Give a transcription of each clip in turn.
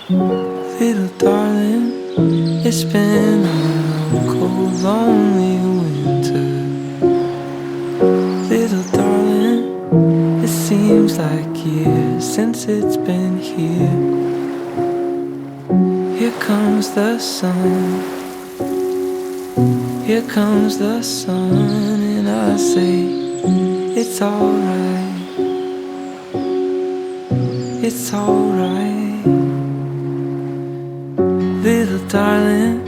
Little darling, it's been a long, cold, lonely winter. Little darling, it seems like years since it's been here. Here comes the sun, here comes the sun, and I say it's alright, it's alright. Little darling,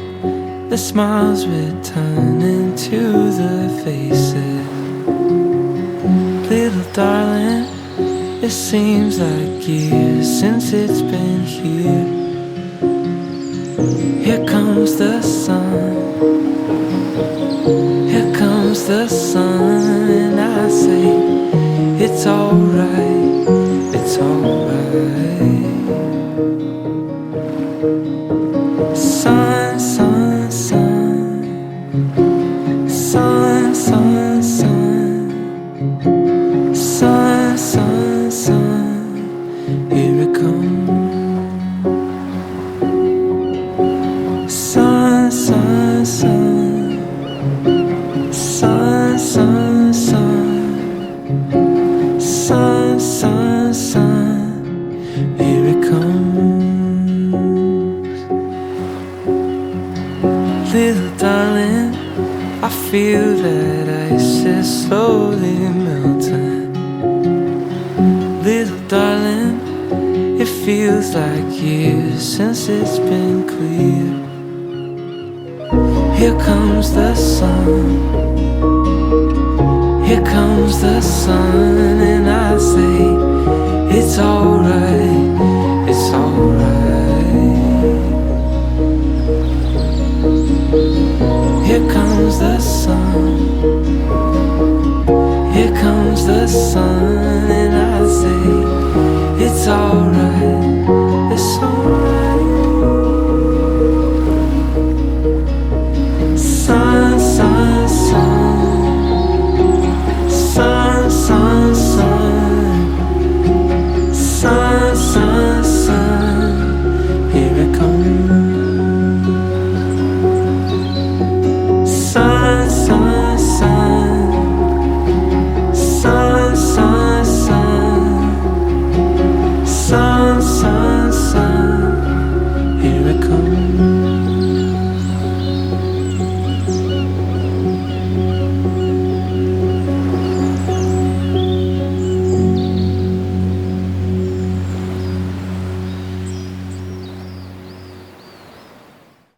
the smiles returning to the faces. Little darling, it seems like years since it's been here. Here comes the sun, here comes the sun, and I say it's alright, it's alright. Sun, sun, sun, sun, sun, sun, sun, sun, sun, here it comes. Sun, sun, sun, sun, sun, sun, sun, sun, sun, here it comes. Little darling, I feel that ice is slowly melting. Little darling, it feels like years since it's been clear. Here comes the sun, here comes the sun, and I say it's alright, it's alright. Here comes the sun, here comes the sun, and I say it's alright, it's alright.